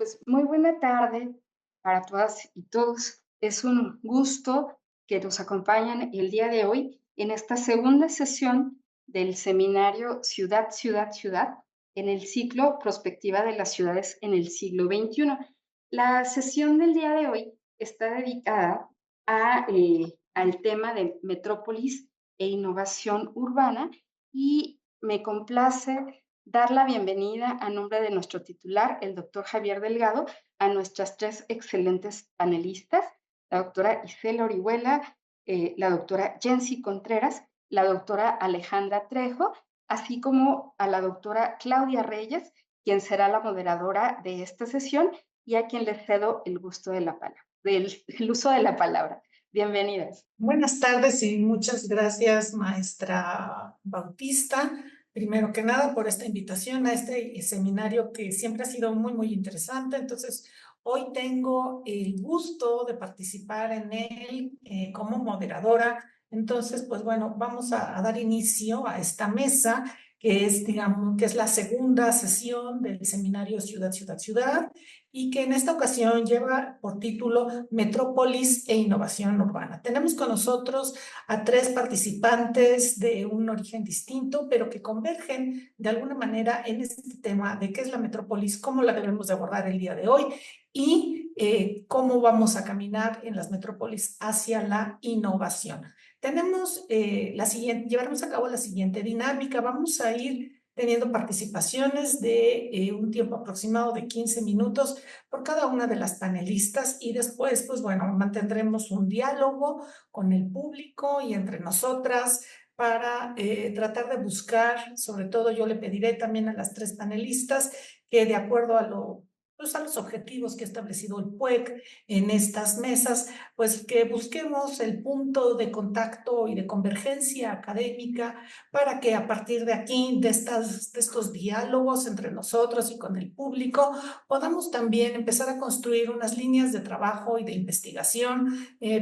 Pues muy buena tarde para todas y todos. Es un gusto que nos acompañen el día de hoy en esta segunda sesión del seminario Ciudad, Ciudad, Ciudad en el ciclo Prospectiva de las ciudades en el siglo XXI. La sesión del día de hoy está dedicada al tema de metrópolis e innovación urbana y me complace dar la bienvenida a nombre de nuestro titular, el doctor Javier Delgado, a nuestras tres excelentes panelistas, la doctora Isela Orihuela, la doctora Jensi Contreras, la doctora Alejandra Trejo, así como a la doctora Claudia Reyes, quien será la moderadora de esta sesión y a quien le cedo el gusto de la palabra, el uso de la palabra. Bienvenidas. Buenas tardes y muchas gracias, maestra Bautista. Primero que nada, por esta invitación a este seminario que siempre ha sido muy interesante. Entonces, hoy tengo el gusto de participar en él como moderadora. Entonces, pues bueno, vamos a dar inicio a esta mesa que es, digamos, que es la segunda sesión del seminario Ciudad, Ciudad, Ciudad, y que en esta ocasión lleva por título Metrópolis e Innovación Urbana. Tenemos con nosotros a tres participantes de un origen distinto, pero que convergen de alguna manera en este tema de qué es la metrópolis, cómo la debemos de abordar el día de hoy y cómo vamos a caminar en las metrópolis hacia la innovación. Tenemos llevaremos a cabo la siguiente dinámica. Vamos a ir teniendo participaciones de un tiempo aproximado de 15 minutos por cada una de las panelistas y después, pues bueno, mantendremos un diálogo con el público y entre nosotras para tratar de buscar, sobre todo yo le pediré también a las tres panelistas que de acuerdo pues a los objetivos que ha establecido el PUEC en estas mesas, pues que busquemos el punto de contacto y de convergencia académica para que a partir de aquí, de estos diálogos entre nosotros y con el público, podamos también empezar a construir unas líneas de trabajo y de investigación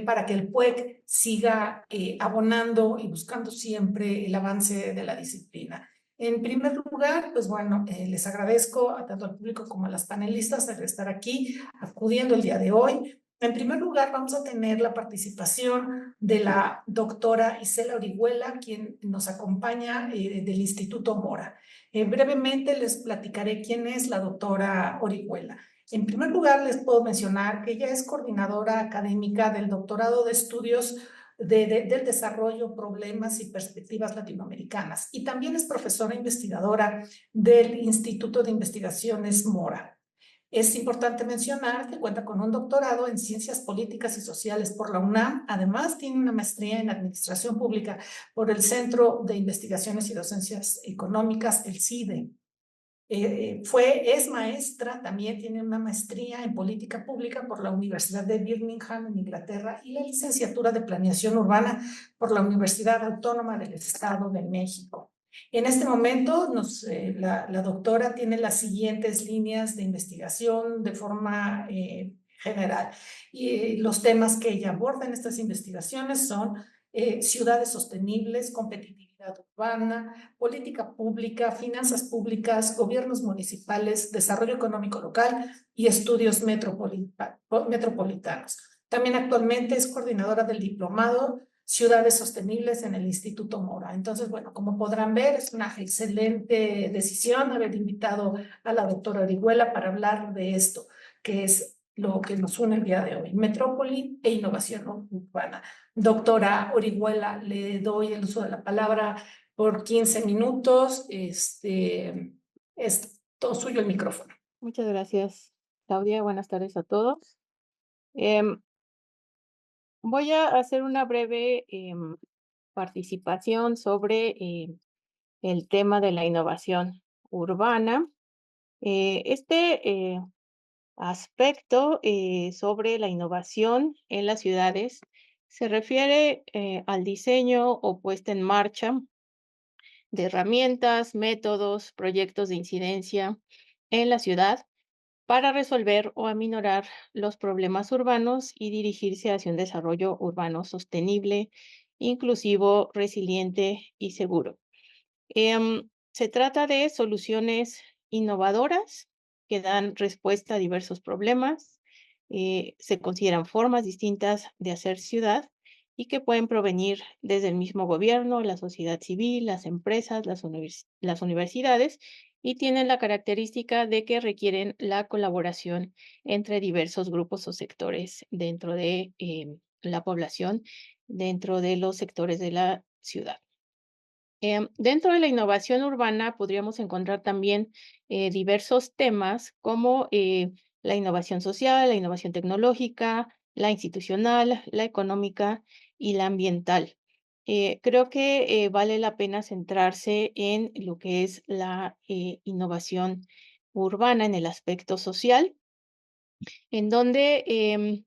para que el PUEC siga abonando y buscando siempre el avance de la disciplina. En primer lugar, pues bueno, les agradezco a tanto al público como a las panelistas de estar aquí acudiendo el día de hoy. En primer lugar, vamos a tener la participación de la doctora Isela Orihuela, quien nos acompaña del Instituto Mora. Brevemente les platicaré quién es la doctora Orihuela. En primer lugar, les puedo mencionar que ella es coordinadora académica del doctorado de estudios del desarrollo, problemas y perspectivas latinoamericanas y también es profesora investigadora del Instituto de Investigaciones Mora. Es importante mencionar que cuenta con un doctorado en Ciencias Políticas y Sociales por la UNAM. Además, tiene una maestría en Administración Pública por el Centro de Investigaciones y Docencias Económicas, el CIDE. Es maestra, también tiene una maestría en política pública por la Universidad de Birmingham en Inglaterra y la licenciatura de planeación urbana por la Universidad Autónoma del Estado de México. En este momento, la doctora tiene las siguientes líneas de investigación de forma general. Y los temas que ella aborda en estas investigaciones son ciudades sostenibles, competitividad urbana, política pública, finanzas públicas, gobiernos municipales, desarrollo económico local y estudios metropolitanos. También actualmente es coordinadora del diplomado Ciudades Sostenibles en el Instituto Mora. Entonces, bueno, como podrán ver, es una excelente decisión haber invitado a la doctora Orihuela para hablar de esto, que es lo que nos une el día de hoy, metrópoli e innovación urbana. Doctora Orihuela, le doy el uso de la palabra por 15 minutos. Es todo suyo el micrófono. Muchas gracias, Claudia. Buenas tardes a todos. Voy a hacer una breve participación sobre el tema de la innovación urbana. Este aspecto sobre la innovación en las ciudades se refiere al diseño o puesta en marcha de herramientas, métodos, proyectos de incidencia en la ciudad para resolver o aminorar los problemas urbanos y dirigirse hacia un desarrollo urbano sostenible, inclusivo, resiliente y seguro. Se trata de soluciones innovadoras que dan respuesta a diversos problemas, se consideran formas distintas de hacer ciudad y que pueden provenir desde el mismo gobierno, la sociedad civil, las empresas, las universidades, y tienen la característica de que requieren la colaboración entre diversos grupos o sectores dentro de la población, dentro de los sectores de la ciudad. Dentro de la innovación urbana podríamos encontrar también diversos temas como la innovación social, la innovación tecnológica, la institucional, la económica y la ambiental. Creo que vale la pena centrarse en lo que es la innovación urbana en el aspecto social, en donde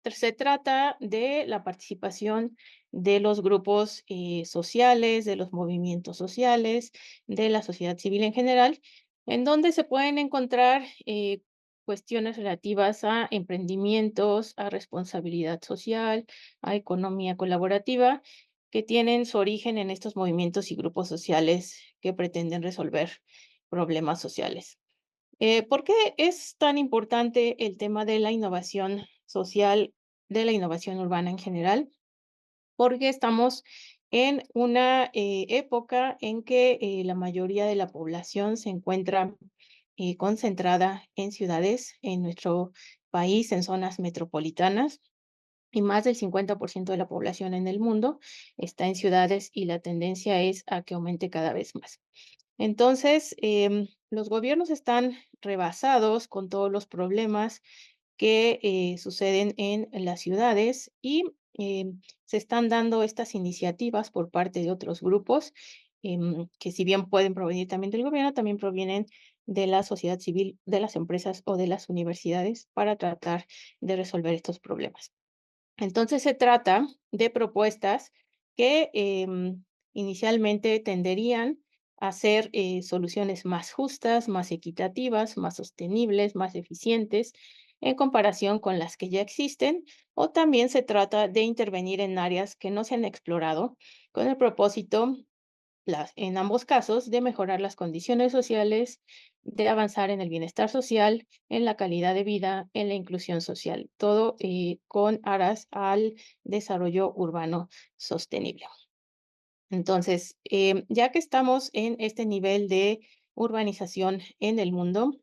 se trata de la participación de los grupos sociales, de los movimientos sociales, de la sociedad civil en general, en donde se pueden encontrar cuestiones relativas a emprendimientos, a responsabilidad social, a economía colaborativa, que tienen su origen en estos movimientos y grupos sociales que pretenden resolver problemas sociales. ¿Por qué es tan importante el tema de la innovación social, de la innovación urbana en general? Porque estamos en una época en que la mayoría de la población se encuentra concentrada en ciudades en nuestro país, en zonas metropolitanas, y más del 50% de la población en el mundo está en ciudades y la tendencia es a que aumente cada vez más. Entonces, los gobiernos están rebasados con todos los problemas que suceden en las ciudades y se están dando estas iniciativas por parte de otros grupos que si bien pueden provenir también del gobierno, también provienen de la sociedad civil, de las empresas o de las universidades para tratar de resolver estos problemas. Entonces se trata de propuestas que inicialmente tenderían a ser soluciones más justas, más equitativas, más sostenibles, más eficientes en comparación con las que ya existen, o también se trata de intervenir en áreas que no se han explorado con el propósito en ambos casos, de mejorar las condiciones sociales, de avanzar en el bienestar social, en la calidad de vida, en la inclusión social, todo con aras al desarrollo urbano sostenible. Entonces, ya que estamos en este nivel de urbanización en el mundo,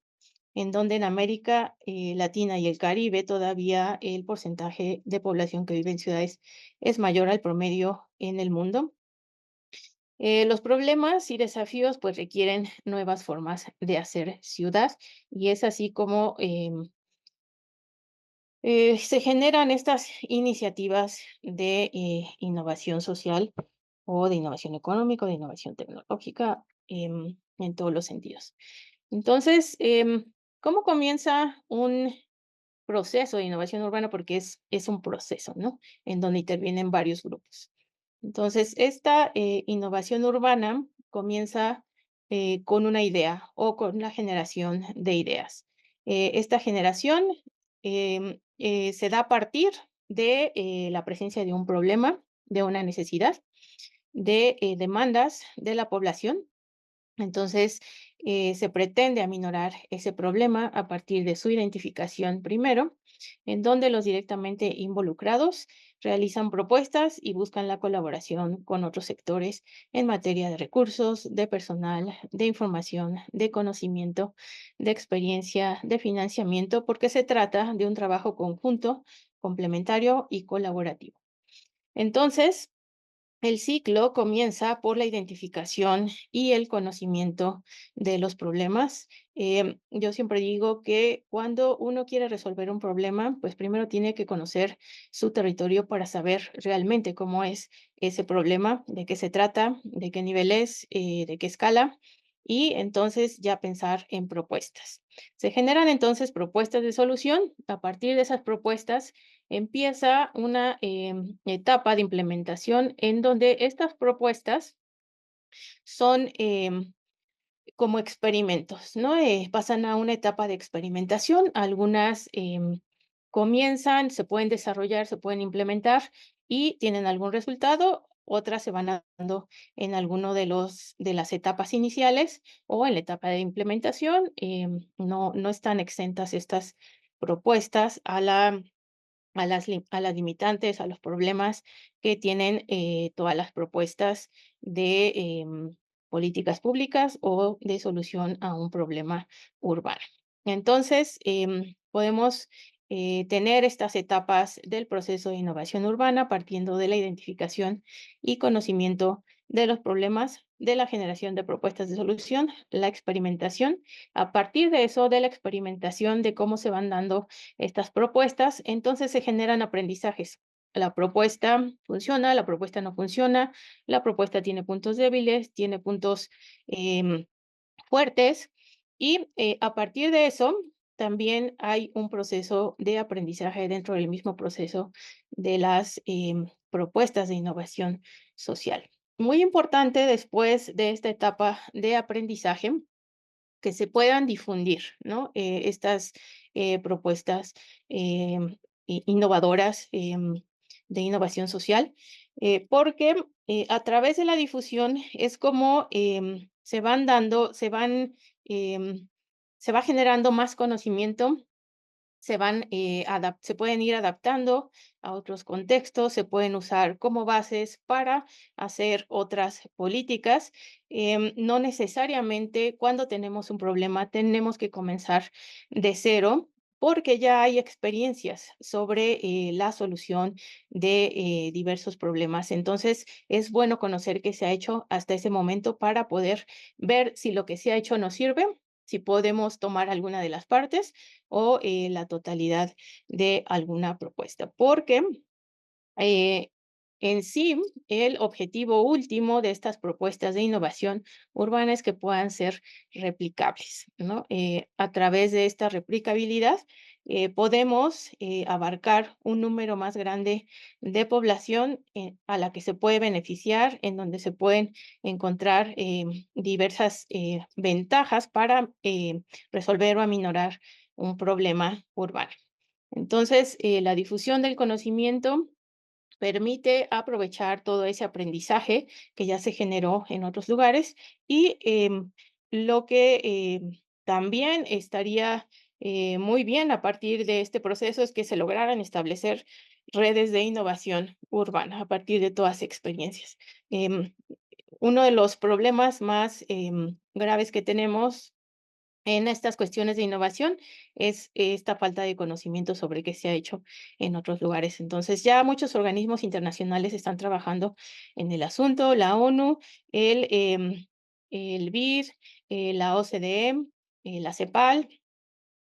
en donde en América Latina y el Caribe todavía el porcentaje de población que vive en ciudades es mayor al promedio en el mundo, los problemas y desafíos pues requieren nuevas formas de hacer ciudad y es así como se generan estas iniciativas de innovación social o de innovación económica, de innovación tecnológica en todos los sentidos. Entonces, ¿cómo comienza un proceso de innovación urbana? Porque es un proceso, ¿no? En donde intervienen varios grupos. Entonces, esta innovación urbana comienza con una idea o con la generación de ideas. Esta generación se da a partir de la presencia de un problema, de una necesidad, de demandas de la población. Entonces, se pretende aminorar ese problema a partir de su identificación primero, en donde los directamente involucrados realizan propuestas y buscan la colaboración con otros sectores en materia de recursos, de personal, de información, de conocimiento, de experiencia, de financiamiento, porque se trata de un trabajo conjunto, complementario y colaborativo. Entonces, el ciclo comienza por la identificación y el conocimiento de los problemas. Yo siempre digo que cuando uno quiere resolver un problema, pues primero tiene que conocer su territorio para saber realmente cómo es ese problema, de qué se trata, de qué nivel es, de qué escala, y entonces ya pensar en propuestas. Se generan entonces propuestas de solución. A partir de esas propuestas, empieza una etapa de implementación en donde estas propuestas son como experimentos, ¿no? Pasan a una etapa de experimentación, algunas comienzan, se pueden desarrollar, se pueden implementar y tienen algún resultado, otras se van dando en alguno de las etapas iniciales o en la etapa de implementación. No están exentas estas propuestas a las limitantes, a los problemas que tienen todas las propuestas de políticas públicas o de solución a un problema urbano. Entonces, podemos tener estas etapas del proceso de innovación urbana partiendo de la identificación y conocimiento de los problemas, de la generación de propuestas de solución, la experimentación. A partir de eso, de la experimentación, de cómo se van dando estas propuestas, entonces se generan aprendizajes. La propuesta funciona, la propuesta no funciona, la propuesta tiene puntos débiles, tiene puntos em, fuertes y a partir de eso también hay un proceso de aprendizaje dentro del mismo proceso de las propuestas de innovación social. Muy importante después de esta etapa de aprendizaje que se puedan difundir, ¿no? Estas propuestas innovadoras de innovación social, porque a través de la difusión es como em, se va generando más conocimiento, se pueden ir adaptando a otros contextos, se pueden usar como bases para hacer otras políticas. No necesariamente cuando tenemos un problema tenemos que comenzar de cero, porque ya hay experiencias sobre la solución de diversos problemas. Entonces, es bueno conocer qué se ha hecho hasta ese momento para poder ver si lo que se ha hecho nos sirve, si podemos tomar alguna de las partes o la totalidad de alguna propuesta. Porque eh, en sí, el objetivo último de estas propuestas de innovación urbana es que puedan ser replicables, ¿no? A través de esta replicabilidad, podemos abarcar un número más grande de población a la que se puede beneficiar, en donde se pueden encontrar diversas ventajas para resolver o aminorar un problema urbano. Entonces, la difusión del conocimiento permite aprovechar todo ese aprendizaje que ya se generó en otros lugares y lo que también estaría muy bien a partir de este proceso es que se lograran establecer redes de innovación urbana a partir de todas las experiencias. Em, Uno de los problemas más graves que tenemos en estas cuestiones de innovación es esta falta de conocimiento sobre qué se ha hecho en otros lugares. Entonces, ya muchos organismos internacionales están trabajando en el asunto, la ONU, el BID, la OCDE, la CEPAL,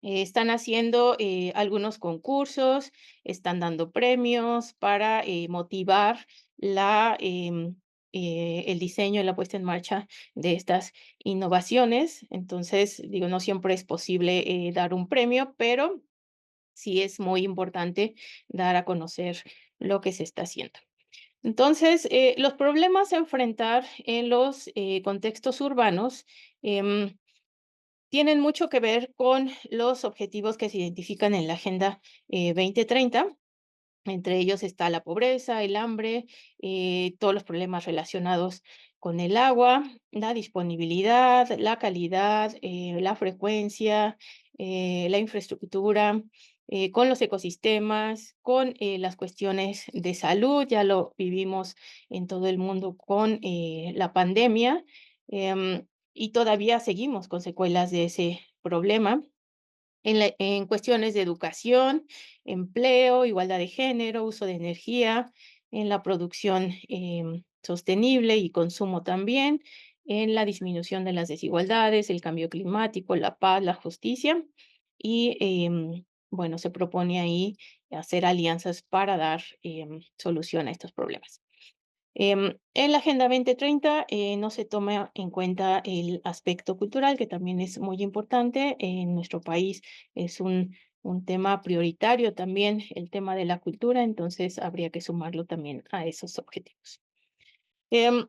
están haciendo algunos concursos, están dando premios para motivar el diseño y la puesta en marcha de estas innovaciones. Entonces, digo, no siempre es posible dar un premio, pero sí es muy importante dar a conocer lo que se está haciendo. Entonces, los problemas a enfrentar en los contextos urbanos em, tienen mucho que ver con los objetivos que se identifican en la Agenda 2030. Entre ellos está la pobreza, el hambre, todos los problemas relacionados con el agua, la disponibilidad, la calidad, la frecuencia, la infraestructura, con los ecosistemas, con las cuestiones de salud. Ya lo vivimos en todo el mundo con la pandemia. Y todavía seguimos con secuelas de ese problema en cuestiones de educación, empleo, igualdad de género, uso de energía, en la producción sostenible y consumo también, en la disminución de las desigualdades, el cambio climático, la paz, la justicia. Y bueno, se propone ahí hacer alianzas para dar solución a estos problemas. En la Agenda 2030 no se toma en cuenta el aspecto cultural, que también es muy importante. En nuestro país es un tema prioritario también el tema de la cultura, entonces habría que sumarlo también a esos objetivos. Em,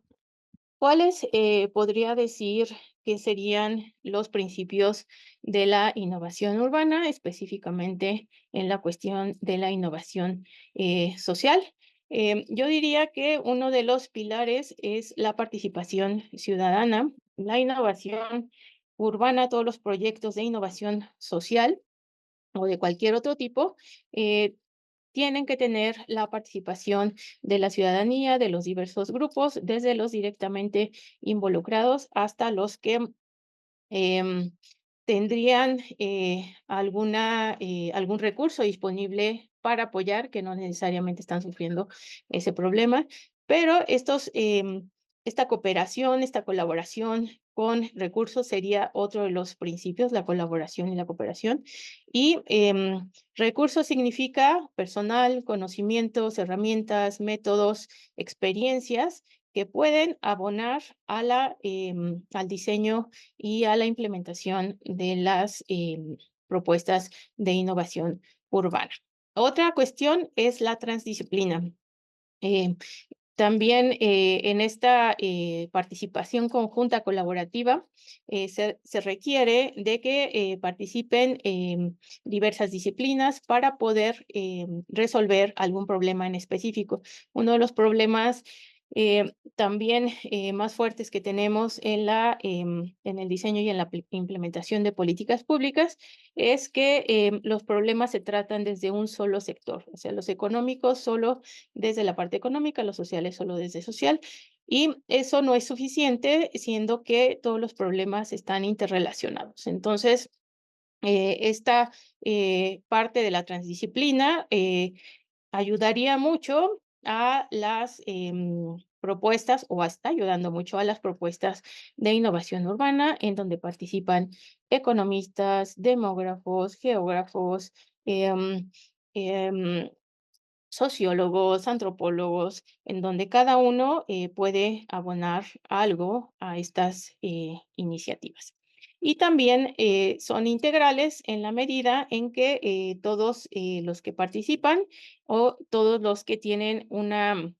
¿Cuáles podría decir que serían los principios de la innovación urbana, específicamente en la cuestión de la innovación social? Yo diría que uno de los pilares es la participación ciudadana, la innovación urbana, todos los proyectos de innovación social o de cualquier otro tipo, eh, tienen que tener la participación de la ciudadanía, de los diversos grupos, desde los directamente involucrados hasta los que em, tendrían algún recurso disponible para apoyar, que no necesariamente están sufriendo ese problema, pero esta cooperación, esta colaboración con recursos sería otro de los principios, la colaboración y la cooperación. Y recursos significa personal, conocimientos, herramientas, métodos, experiencias que pueden abonar al diseño y a la implementación de las propuestas de innovación urbana. Otra cuestión es la transdisciplina. Eh, También en esta participación conjunta colaborativa se requiere de que participen diversas disciplinas para poder resolver algún problema en específico. Uno de los problemas también más fuertes que tenemos en el diseño y en la implementación de políticas públicas es que los problemas se tratan desde un solo sector, o sea, los económicos solo desde la parte económica, los sociales solo desde social, y eso no es suficiente, siendo que todos los problemas están interrelacionados. Entonces, esta parte de la transdisciplina ayudaría mucho a las propuestas, o está ayudando mucho a las propuestas de innovación urbana, en donde participan economistas, demógrafos, geógrafos, em, em, sociólogos, antropólogos, en donde cada uno puede abonar algo a estas iniciativas. Y también son integrales en la medida en que todos los que participan o todos los que tienen una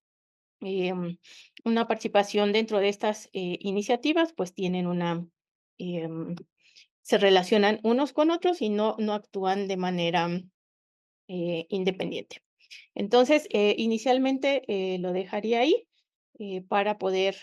participación dentro de estas iniciativas, pues tienen em, se relacionan unos con otros y no actúan de manera independiente. Entonces, inicialmente lo dejaría ahí para poder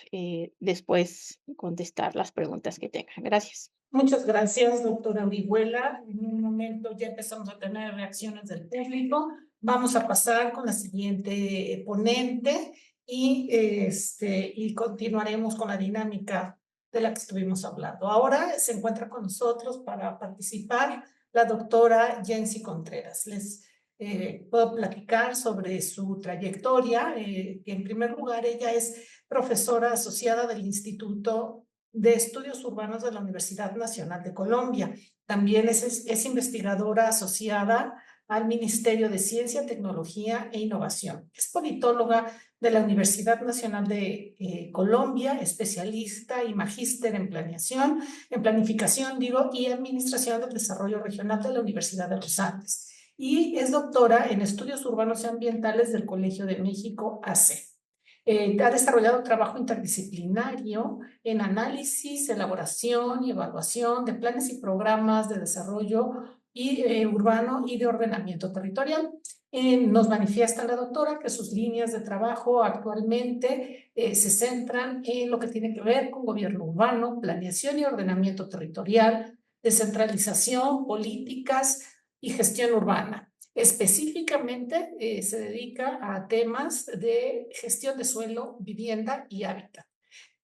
después contestar las preguntas que tengan. Gracias. Muchas gracias, doctora Orihuela. En un momento ya empezamos a tener reacciones del público. Vamos a pasar con la siguiente ponente y continuaremos con la dinámica de la que estuvimos hablando. Ahora se encuentra con nosotros para participar la doctora Jensi Contreras. Les puedo platicar sobre su trayectoria. En primer lugar, ella es profesora asociada del Instituto de Estudios Urbanos de la Universidad Nacional de Colombia. También es investigadora asociada al Ministerio de Ciencia, Tecnología e Innovación. Es politóloga de la Universidad Nacional de Colombia, especialista y magíster en planificación, y Administración del Desarrollo Regional de la Universidad de los Andes. Y es doctora en Estudios Urbanos y Ambientales del Colegio de México, AC. Ha desarrollado trabajo interdisciplinario en análisis, elaboración y evaluación de planes y programas de desarrollo urbano y de ordenamiento territorial. Nos manifiesta la doctora que sus líneas de trabajo actualmente se centran en lo que tiene que ver con gobierno urbano, planeación y ordenamiento territorial, descentralización, políticas y gestión urbana. Específicamente se dedica a temas de gestión de suelo, vivienda y hábitat.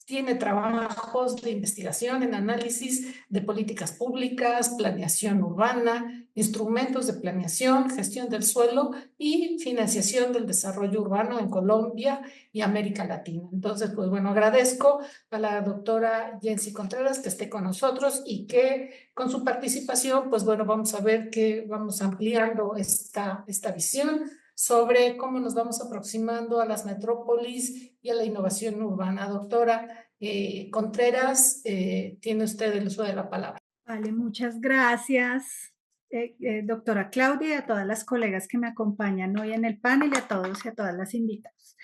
Tiene trabajos de investigación en análisis de políticas públicas, planeación urbana, instrumentos de planeación, gestión del suelo y financiación del desarrollo urbano en Colombia y América Latina. Entonces, pues bueno, agradezco a la doctora Jensi Contreras que esté con nosotros y que con su participación, pues bueno, vamos a ver que vamos ampliando esta visión sobre cómo nos vamos aproximando a las metrópolis y a la innovación urbana. Doctora Contreras, tiene usted el uso de la palabra. Vale, muchas gracias, doctora Claudia, y a todas las colegas que me acompañan hoy en el panel y a todos y a todas las invitadas.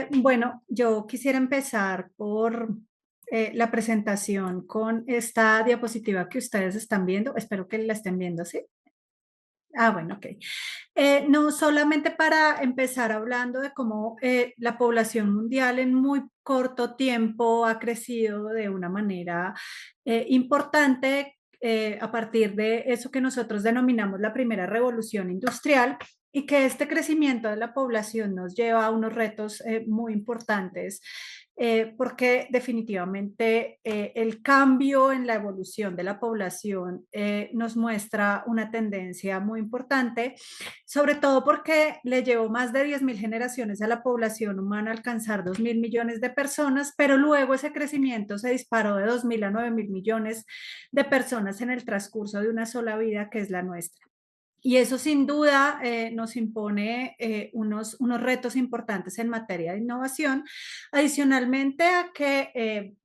Bueno, yo quisiera empezar por la presentación con esta diapositiva que ustedes están viendo. Espero que la estén viendo, ¿sí? Bueno, ok. No solamente para empezar hablando de cómo la población mundial en muy corto tiempo ha crecido de una manera importante a partir de eso que nosotros denominamos la primera revolución industrial y que este crecimiento de la población nos lleva a unos retos muy importantes. Porque definitivamente el cambio en la evolución de la población nos muestra una tendencia muy importante, sobre todo porque le llevó más de 10.000 generaciones a la población humana alcanzar 2.000 millones de personas, pero luego ese crecimiento se disparó de 2.000 a 9.000 millones de personas en el transcurso de una sola vida, que es la nuestra. Y eso sin duda nos impone unos retos importantes en materia de innovación, adicionalmente a que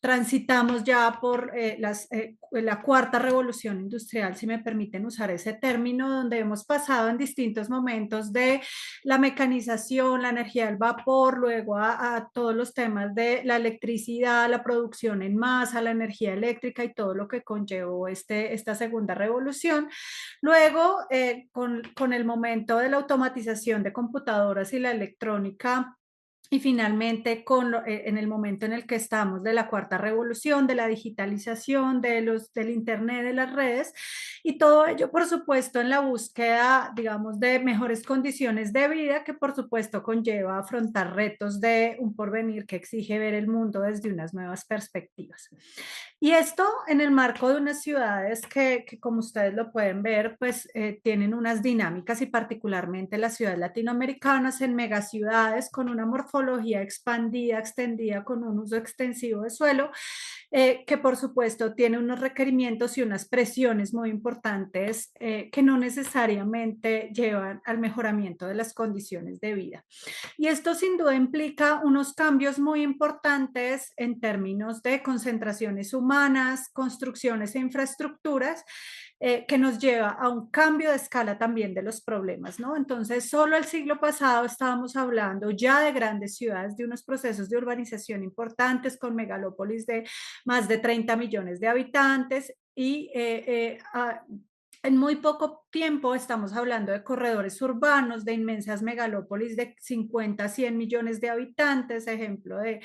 transitamos ya por la cuarta revolución industrial, si me permiten usar ese término, donde hemos pasado en distintos momentos de la mecanización, la energía del vapor, luego a todos los temas de la electricidad, la producción en masa, la energía eléctrica y todo lo que conllevó esta segunda revolución. Luego, con el momento de la automatización de computadoras y la electrónica, y finalmente, en el momento en el que estamos de la cuarta revolución, de la digitalización, del Internet, de las redes, y todo ello, por supuesto, en la búsqueda, digamos, de mejores condiciones de vida, que por supuesto conlleva afrontar retos de un porvenir que exige ver el mundo desde unas nuevas perspectivas. Y esto en el marco de unas ciudades que como ustedes lo pueden ver, pues tienen unas dinámicas y particularmente las ciudades latinoamericanas en megaciudades con una morfología expandida, extendida, con un uso extensivo de suelo, que por supuesto tiene unos requerimientos y unas presiones muy importantes que no necesariamente llevan al mejoramiento de las condiciones de vida. Y esto sin duda implica unos cambios muy importantes en términos de concentraciones humanas, construcciones e infraestructuras, que nos lleva a un cambio de escala también de los problemas, ¿no? Entonces, solo el siglo pasado estábamos hablando ya de grandes ciudades, de unos procesos de urbanización importantes con megalópolis de más de 30 millones de habitantes y en muy poco tiempo estamos hablando de corredores urbanos, de inmensas megalópolis de 50 a 100 millones de habitantes, ejemplo de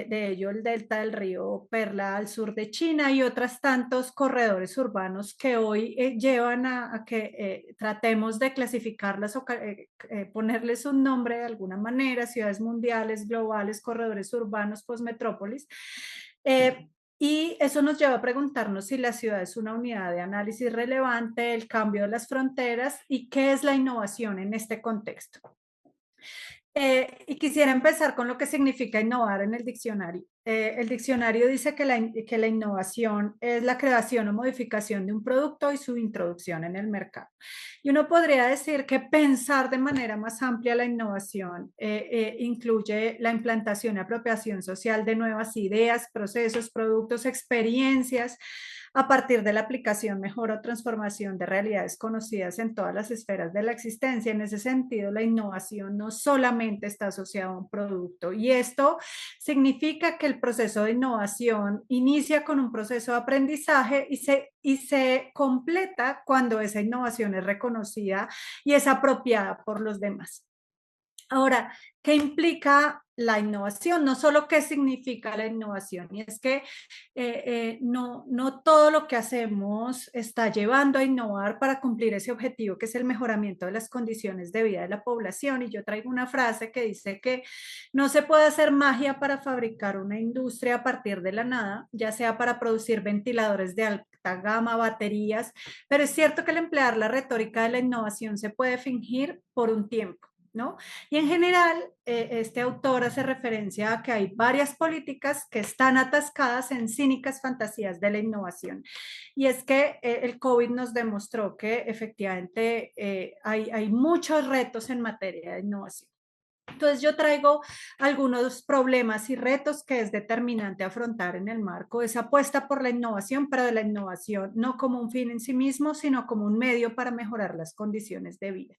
ello el delta del río Perla al sur de China y otros tantos corredores urbanos que hoy llevan a que tratemos de clasificarlas o ponerles un nombre de alguna manera, ciudades mundiales, globales, corredores urbanos, postmetrópolis. Y eso nos lleva a preguntarnos si la ciudad es una unidad de análisis relevante, el cambio de las fronteras y qué es la innovación en este contexto. Y quisiera empezar con lo que significa innovar en el diccionario. El diccionario dice que la innovación es la creación o modificación de un producto y su introducción en el mercado. Y uno podría decir que pensar de manera más amplia la innovación incluye la implantación y apropiación social de nuevas ideas, procesos, productos, experiencias, a partir de la aplicación, mejora o transformación de realidades conocidas en todas las esferas de la existencia. En ese sentido, la innovación no solamente está asociada a un producto, y esto significa que el proceso de innovación inicia con un proceso de aprendizaje y se completa cuando esa innovación es reconocida y es apropiada por los demás. Ahora, ¿qué implica la innovación? No solo qué significa la innovación, y es que no todo lo que hacemos está llevando a innovar para cumplir ese objetivo que es el mejoramiento de las condiciones de vida de la población. Y yo traigo una frase que dice que no se puede hacer magia para fabricar una industria a partir de la nada, ya sea para producir ventiladores de alta gama, baterías, pero es cierto que al emplear la retórica de la innovación se puede fingir por un tiempo, ¿no? Y en general, este autor hace referencia a que hay varias políticas que están atascadas en cínicas fantasías de la innovación. Y es que el COVID nos demostró que efectivamente hay muchos retos en materia de innovación. Entonces yo traigo algunos problemas y retos que es determinante afrontar en el marco de esa apuesta por la innovación, pero de la innovación no como un fin en sí mismo, sino como un medio para mejorar las condiciones de vida.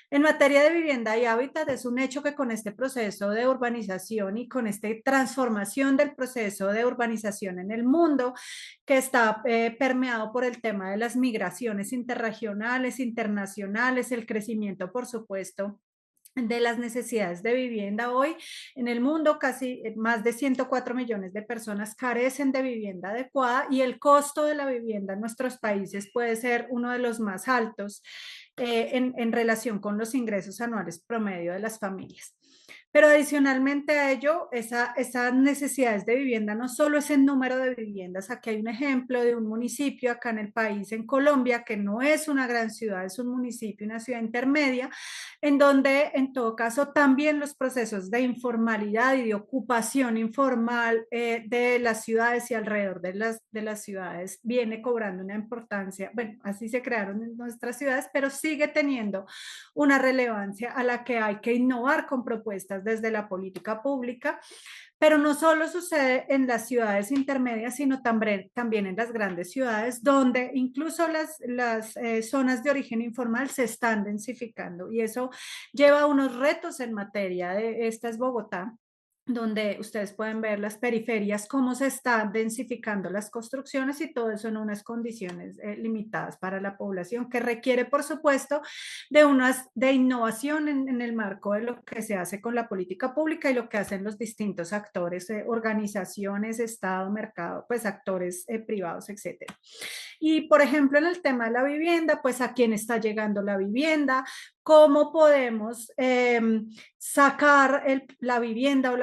En materia de vivienda y hábitat, es un hecho que con este proceso de urbanización y con esta transformación del proceso de urbanización en el mundo, que está permeado por el tema de las migraciones interregionales, internacionales, el crecimiento, por supuesto, de las necesidades de vivienda. Hoy en el mundo casi más de 104 millones de personas carecen de vivienda adecuada y el costo de la vivienda en nuestros países puede ser uno de los más altos en relación con los ingresos anuales promedio de las familias. Pero adicionalmente a ello, esas necesidades de vivienda no solo es el número de viviendas. Aquí hay un ejemplo de un municipio acá en el país, en Colombia, que no es una gran ciudad, es un municipio, una ciudad intermedia, en donde en todo caso también los procesos de informalidad y de ocupación informal de las ciudades y alrededor de las ciudades viene cobrando una importancia. Bueno, así se crearon en nuestras ciudades, pero sigue teniendo una relevancia a la que hay que innovar con propuestas desde la política pública. Pero no solo sucede en las ciudades intermedias, sino también en las grandes ciudades, donde incluso las zonas de origen informal se están densificando. Y eso lleva a unos retos en materia de, esta es Bogotá, donde ustedes pueden ver las periferias, cómo se están densificando las construcciones y todo eso en unas condiciones limitadas para la población, que requiere, por supuesto, de innovación en el marco de lo que se hace con la política pública y lo que hacen los distintos actores, organizaciones, Estado, mercado, pues actores privados, etcétera. Y, por ejemplo, en el tema de la vivienda, pues a quién está llegando la vivienda, cómo podemos sacar la vivienda o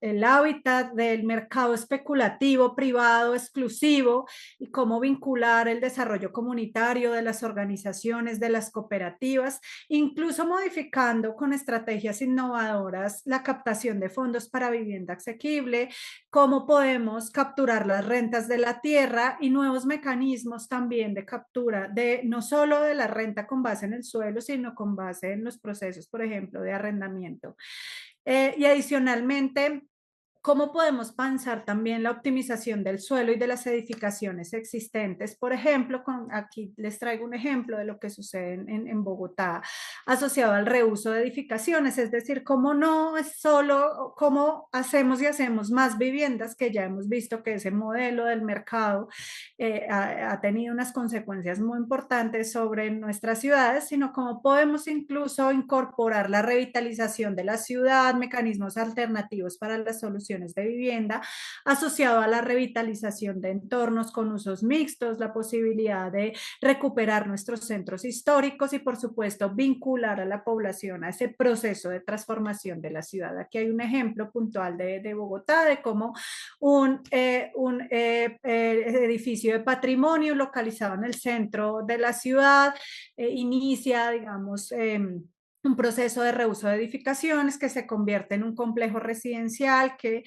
el hábitat del mercado especulativo, privado, exclusivo, y cómo vincular el desarrollo comunitario de las organizaciones, de las cooperativas, incluso modificando con estrategias innovadoras la captación de fondos para vivienda asequible, cómo podemos capturar las rentas de la tierra y nuevos mecanismos también de captura de no solo de la renta con base en el suelo, sino con base en los procesos, por ejemplo, de arrendamiento. Y adicionalmente, ¿cómo podemos pensar también la optimización del suelo y de las edificaciones existentes? Por ejemplo, aquí les traigo un ejemplo de lo que sucede en Bogotá asociado al reuso de edificaciones, es decir, cómo no es solo cómo hacemos y hacemos más viviendas, que ya hemos visto que ese modelo del mercado ha tenido unas consecuencias muy importantes sobre nuestras ciudades, sino cómo podemos incluso incorporar la revitalización de la ciudad, mecanismos alternativos para la solución de vivienda, asociado a la revitalización de entornos con usos mixtos, la posibilidad de recuperar nuestros centros históricos y, por supuesto, vincular a la población a ese proceso de transformación de la ciudad. Aquí hay un ejemplo puntual de Bogotá, de cómo un edificio de patrimonio localizado en el centro de la ciudad inicia, digamos, un proceso de reuso de edificaciones que se convierte en un complejo residencial que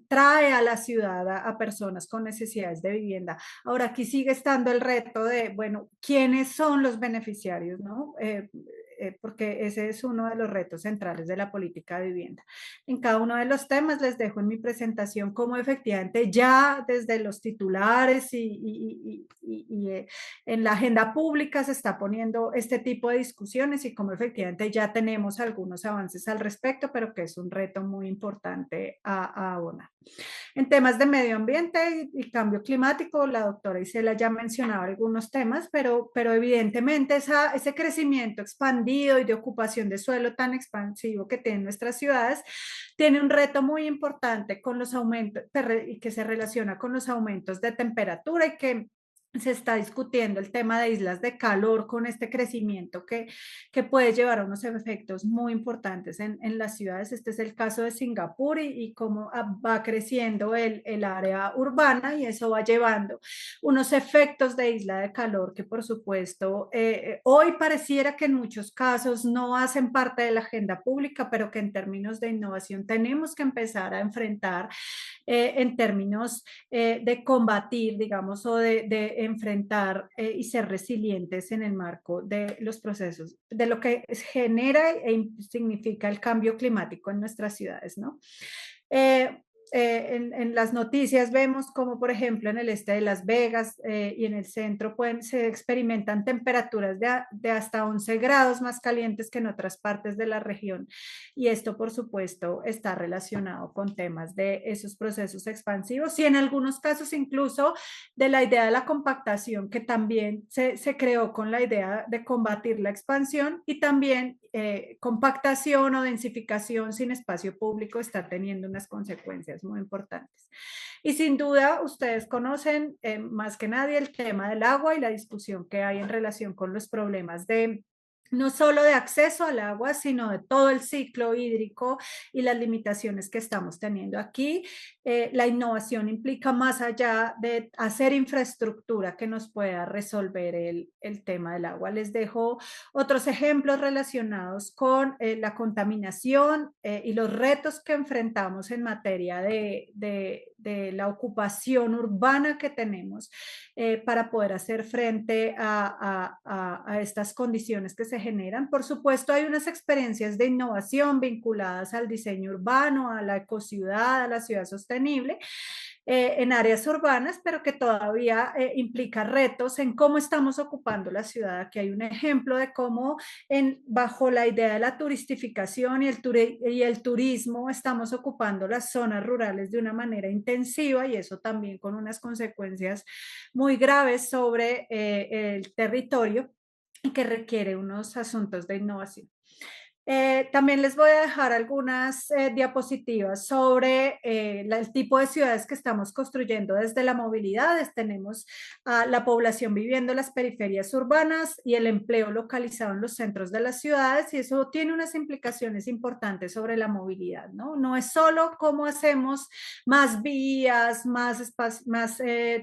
trae a la ciudad a personas con necesidades de vivienda. Ahora, aquí sigue estando el reto de, bueno, ¿quiénes son los beneficiarios, no? Porque ese es uno de los retos centrales de la política de vivienda. En cada uno de los temas les dejo en mi presentación cómo efectivamente ya desde los titulares y en la agenda pública se está poniendo este tipo de discusiones y cómo efectivamente ya tenemos algunos avances al respecto, pero que es un reto muy importante a abonar. En temas de medio ambiente y cambio climático, la doctora Isela ya mencionaba algunos temas, pero evidentemente ese crecimiento expandido y de ocupación de suelo tan expansivo que tienen nuestras ciudades tiene un reto muy importante con los aumentos y que se relaciona con los aumentos de temperatura y que se está discutiendo el tema de islas de calor con este crecimiento que puede llevar a unos efectos muy importantes en las ciudades. Este es el caso de Singapur y cómo va creciendo el área urbana y eso va llevando unos efectos de isla de calor que por supuesto hoy pareciera que en muchos casos no hacen parte de la agenda pública, pero que en términos de innovación tenemos que empezar a enfrentar en términos de combatir, digamos, o de enfrentar y ser resilientes en el marco de los procesos, de lo que genera e significa el cambio climático en nuestras ciudades, ¿no? en las noticias vemos como, por ejemplo, en el este de Las Vegas y en el centro se experimentan temperaturas de hasta 11 grados más calientes que en otras partes de la región. Y esto, por supuesto, está relacionado con temas de esos procesos expansivos y en algunos casos incluso de la idea de la compactación, que también se creó con la idea de combatir la expansión, y también compactación o densificación sin espacio público está teniendo unas consecuencias muy importantes. Y sin duda ustedes conocen más que nadie el tema del agua y la discusión que hay en relación con los problemas de no solo de acceso al agua, sino de todo el ciclo hídrico y las limitaciones que estamos teniendo aquí. La innovación implica más allá de hacer infraestructura que nos pueda resolver el tema del agua. Les dejo otros ejemplos relacionados con la contaminación y los retos que enfrentamos en materia de la ocupación urbana que tenemos para poder hacer frente a estas condiciones que se generan. Por supuesto, hay unas experiencias de innovación vinculadas al diseño urbano, a la ecociudad, a la ciudad sostenible, en áreas urbanas, pero que todavía implica retos en cómo estamos ocupando la ciudad. Aquí hay un ejemplo de cómo bajo la idea de la turistificación y el turismo estamos ocupando las zonas rurales de una manera intensiva, y eso también con unas consecuencias muy graves sobre el territorio y que requiere unos asuntos de innovación. También les voy a dejar algunas diapositivas sobre el tipo de ciudades que estamos construyendo desde la movilidad. Tenemos a la población viviendo en las periferias urbanas y el empleo localizado en los centros de las ciudades, y eso tiene unas implicaciones importantes sobre la movilidad, ¿no? No es solo cómo hacemos más vías, más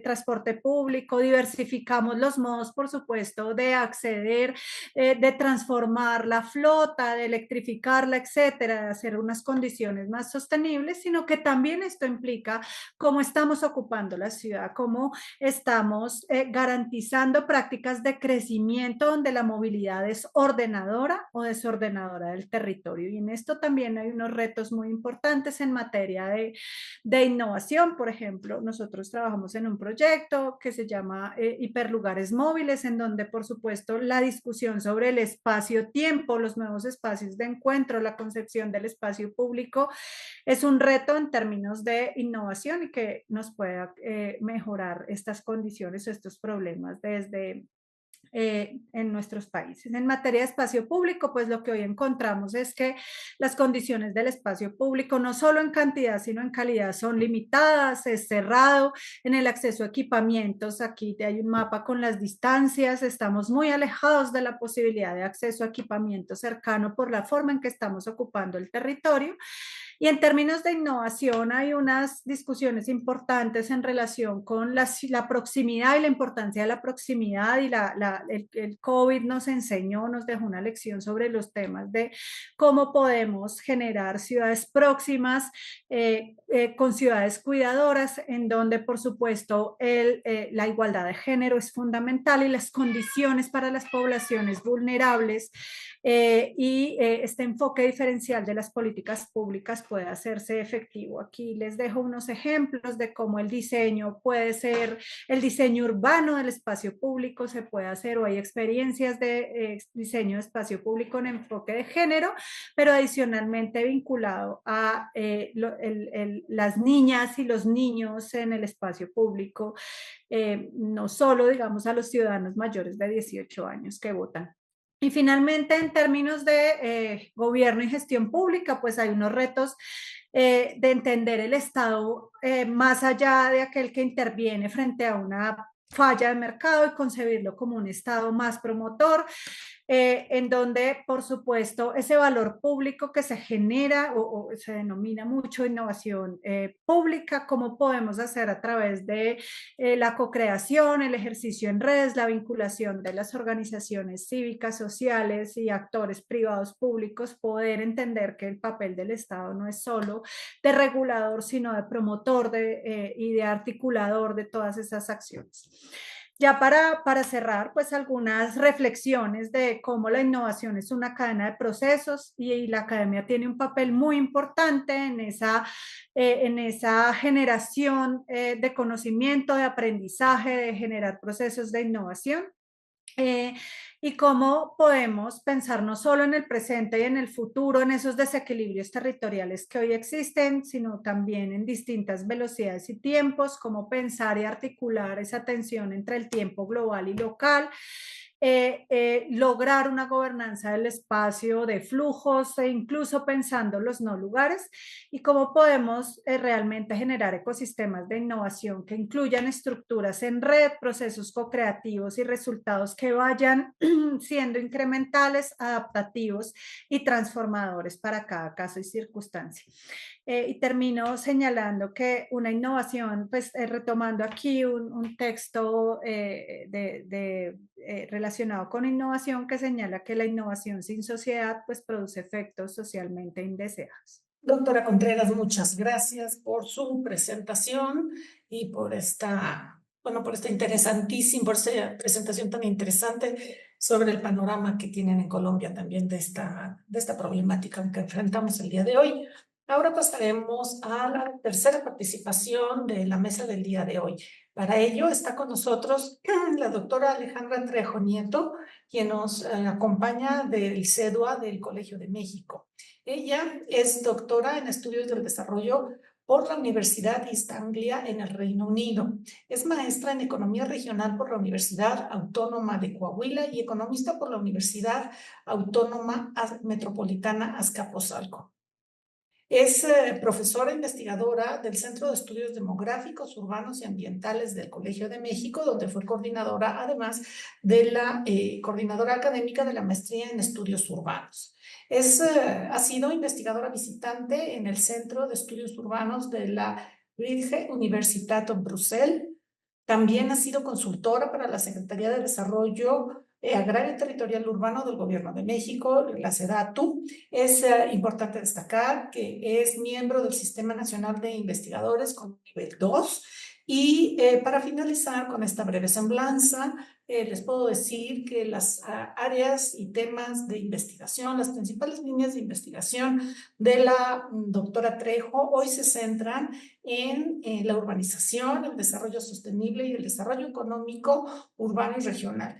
transporte público, diversificamos los modos, por supuesto, de acceder, de transformar la flota, de electrificarla, etcétera, de hacer unas condiciones más sostenibles, sino que también esto implica cómo estamos ocupando la ciudad, cómo estamos garantizando prácticas de crecimiento donde la movilidad es ordenadora o desordenadora del territorio. Y en esto también hay unos retos muy importantes en materia de innovación. Por ejemplo, nosotros trabajamos en un proyecto que se llama Hiperlugares Móviles, en donde, por supuesto, la discusión sobre el espacio-tiempo, los nuevos espacios de encuentro, la concepción del espacio público, es un reto en términos de innovación y que nos pueda mejorar estas condiciones o estos problemas desde en nuestros países. En materia de espacio público, pues lo que hoy encontramos es que las condiciones del espacio público, no solo en cantidad, sino en calidad, son limitadas, es cerrado en el acceso a equipamientos. Aquí hay un mapa con las distancias, estamos muy alejados de la posibilidad de acceso a equipamiento cercano por la forma en que estamos ocupando el territorio. Y en términos de innovación hay unas discusiones importantes en relación con la proximidad y la importancia de la proximidad, y el COVID nos enseñó, nos dejó una lección sobre los temas de cómo podemos generar ciudades próximas con ciudades cuidadoras, en donde por supuesto la igualdad de género es fundamental y las condiciones para las poblaciones vulnerables este enfoque diferencial de las políticas públicas puede hacerse efectivo. Aquí les dejo unos ejemplos de cómo el diseño puede ser, el diseño urbano del espacio público se puede hacer, o hay experiencias de diseño de espacio público en enfoque de género, pero adicionalmente vinculado a las niñas y los niños en el espacio público, no solo, digamos, a los ciudadanos mayores de 18 años que votan. Y finalmente, en términos de gobierno y gestión pública, pues hay unos retos de entender el Estado más allá de aquel que interviene frente a una falla de mercado, y concebirlo como un Estado más promotor, en donde, por supuesto, ese valor público que se genera o se denomina mucho innovación pública, cómo podemos hacer a través de la co-creación, el ejercicio en redes, la vinculación de las organizaciones cívicas, sociales y actores privados públicos, poder entender que el papel del Estado no es solo de regulador, sino de promotor y de articulador de todas esas acciones. Ya para cerrar, pues algunas reflexiones de cómo la innovación es una cadena de procesos y la academia tiene un papel muy importante en esa generación de conocimiento, de aprendizaje, de generar procesos de innovación. Eh, y cómo podemos pensar no solo en el presente y en el futuro, en esos desequilibrios territoriales que hoy existen, sino también en distintas velocidades y tiempos, cómo pensar y articular esa tensión entre el tiempo global y local, lograr una gobernanza del espacio de flujos e incluso pensando los no lugares y cómo podemos realmente generar ecosistemas de innovación que incluyan estructuras en red, procesos co-creativos y resultados que vayan siendo incrementales, adaptativos y transformadores para cada caso y circunstancia. Y termino señalando que una innovación, pues retomando aquí un texto relacionado con innovación que señala que la innovación sin sociedad pues produce efectos socialmente indeseados. Doctora Contreras, muchas gracias por su presentación y por por esta interesantísima, por esta presentación tan interesante sobre el panorama que tienen en Colombia también de esta problemática que enfrentamos el día de hoy. Ahora pasaremos a la tercera participación de la mesa del día de hoy. Para ello está con nosotros la doctora Alejandra Trejo Nieto, quien nos acompaña del CEDUA del Colegio de México. Ella es doctora en estudios del desarrollo por la Universidad East Anglia en el Reino Unido. Es maestra en economía regional por la Universidad Autónoma de Coahuila y economista por la Universidad Autónoma Metropolitana Azcapotzalco. Es profesora investigadora del Centro de Estudios Demográficos, Urbanos y Ambientales del Colegio de México, donde fue coordinadora, además de la coordinadora académica de la maestría en estudios urbanos. Ha sido investigadora visitante en el Centro de Estudios Urbanos de la Vrije Universitat of Brussels. También ha sido consultora para la Secretaría de Desarrollo Agrario y Territorial Urbano del Gobierno de México, la SEDATU. Es importante destacar que es miembro del Sistema Nacional de Investigadores con nivel 2. Y para finalizar con esta breve semblanza, les puedo decir que las áreas y temas de investigación, las principales líneas de investigación de la doctora Trejo hoy se centran en la urbanización, el desarrollo sostenible y el desarrollo económico urbano y regional.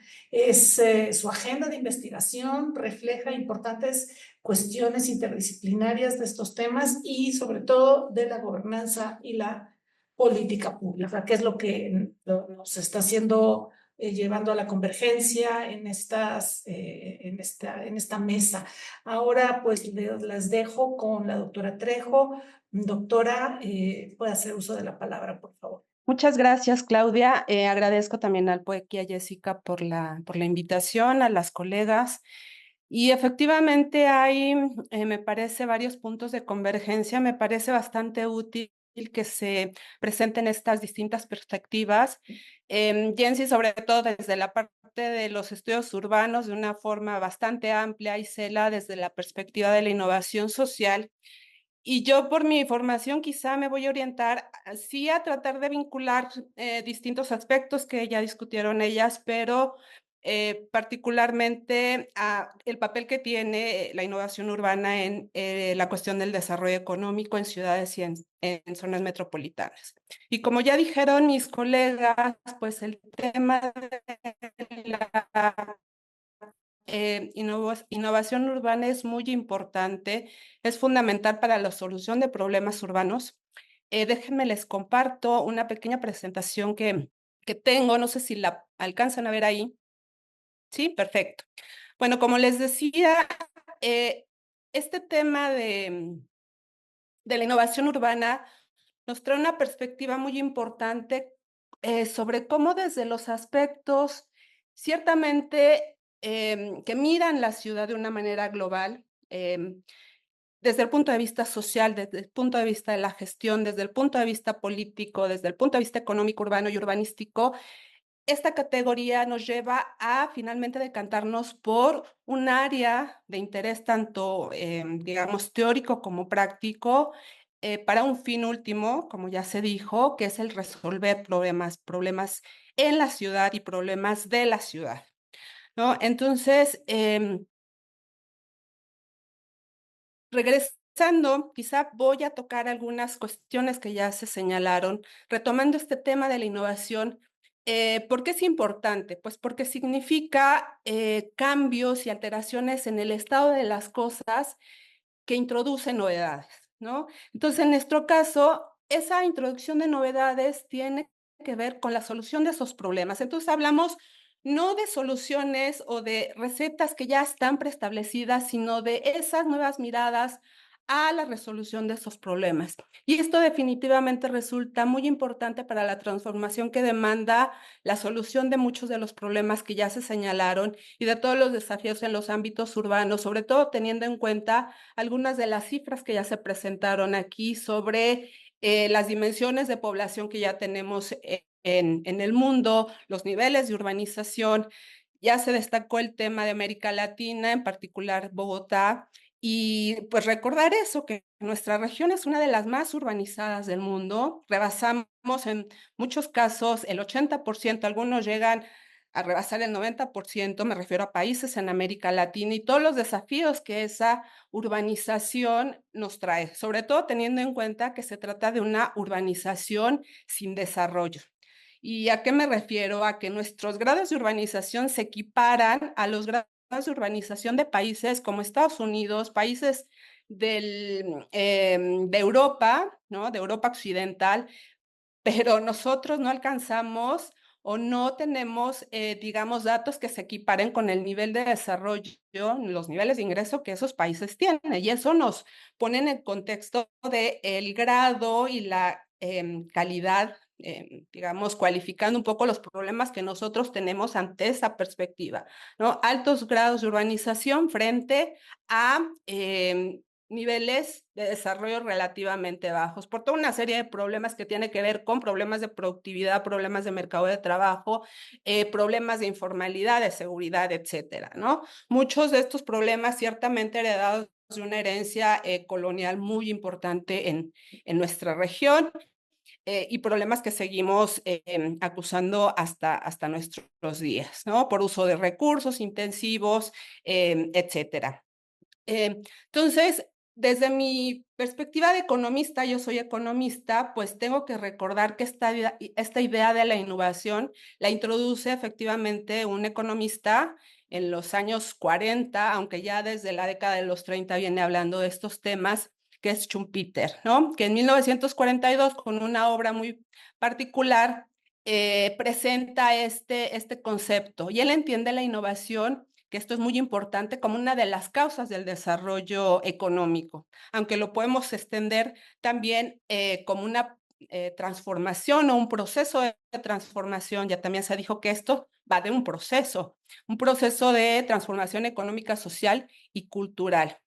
Su agenda de investigación refleja importantes cuestiones interdisciplinarias de estos temas y sobre todo de la gobernanza y la política pública, que es lo que nos está haciendo llevando a la convergencia en esta mesa. Ahora pues las dejo con la doctora Trejo. Doctora, puede hacer uso de la palabra, por favor. Muchas gracias, Claudia. Agradezco también al PUEC y a Jessica por la invitación, a las colegas. Y efectivamente hay, me parece, varios puntos de convergencia. Me parece bastante útil que se presenten estas distintas perspectivas. Jensi, sobre todo desde la parte de los estudios urbanos, de una forma bastante amplia, y Cela desde la perspectiva de la innovación social. Y yo por mi formación quizá me voy a orientar sí a tratar de vincular distintos aspectos que ya discutieron ellas, pero particularmente el papel que tiene la innovación urbana en la cuestión del desarrollo económico en ciudades y en zonas metropolitanas. Y como ya dijeron mis colegas, pues el tema de la innovación urbana es muy importante, es fundamental para la solución de problemas urbanos. Déjenme les comparto una pequeña presentación que tengo, no sé si la alcanzan a ver ahí. Sí, perfecto. Bueno, como les decía, este tema de la innovación urbana nos trae una perspectiva muy importante sobre cómo desde los aspectos ciertamente que miran la ciudad de una manera global, desde el punto de vista social, desde el punto de vista de la gestión, desde el punto de vista político, desde el punto de vista económico, urbano y urbanístico, esta categoría nos lleva a finalmente decantarnos por un área de interés tanto, digamos, teórico como práctico, para un fin último, como ya se dijo, que es el resolver problemas en la ciudad y problemas de la ciudad, ¿no? Entonces, regresando, quizá voy a tocar algunas cuestiones que ya se señalaron, retomando este tema de la innovación. ¿Por qué es importante? Pues porque significa cambios y alteraciones en el estado de las cosas que introducen novedades, ¿no? Entonces, en nuestro caso, esa introducción de novedades tiene que ver con la solución de esos problemas. Entonces, hablamos no de soluciones o de recetas que ya están preestablecidas, sino de esas nuevas miradas a la resolución de esos problemas. Y esto definitivamente resulta muy importante para la transformación que demanda la solución de muchos de los problemas que ya se señalaron y de todos los desafíos en los ámbitos urbanos, sobre todo teniendo en cuenta algunas de las cifras que ya se presentaron aquí sobre las dimensiones de población que ya tenemos en el mundo, los niveles de urbanización. Ya se destacó el tema de América Latina, en particular Bogotá, y pues recordar eso, que nuestra región es una de las más urbanizadas del mundo. Rebasamos en muchos casos el 80%, algunos llegan a rebasar el 90%, me refiero a países en América Latina y todos los desafíos que esa urbanización nos trae, sobre todo teniendo en cuenta que se trata de una urbanización sin desarrollo. ¿Y a qué me refiero? A que nuestros grados de urbanización se equiparan a los grados de urbanización de países como Estados Unidos, países de Europa, ¿no? De Europa occidental, pero nosotros no alcanzamos o no tenemos, digamos, datos que se equiparen con el nivel de desarrollo, los niveles de ingreso que esos países tienen. Y eso nos pone en el contexto del grado y la calidad, digamos, cualificando un poco los problemas que nosotros tenemos ante esa perspectiva, ¿no? Altos grados de urbanización frente a niveles de desarrollo relativamente bajos, por toda una serie de problemas que tiene que ver con problemas de productividad, problemas de mercado de trabajo, problemas de informalidad, de seguridad, etcétera, ¿no? Muchos de estos problemas ciertamente heredados de una herencia colonial muy importante en nuestra región y problemas que seguimos acusando hasta nuestros días, ¿no? Por uso de recursos intensivos, etcétera. Entonces, desde mi perspectiva de economista, yo soy economista, pues tengo que recordar que esta idea de la innovación la introduce efectivamente un economista en los años 40, aunque ya desde la década de los 30 viene hablando de estos temas, que es Schumpeter, ¿no? Que en 1942, con una obra muy particular, presenta este concepto y él entiende la innovación, que esto es muy importante, como una de las causas del desarrollo económico, aunque lo podemos extender también como una transformación o un proceso de transformación. Ya también se dijo que esto va de un proceso de transformación económica, social y cultural.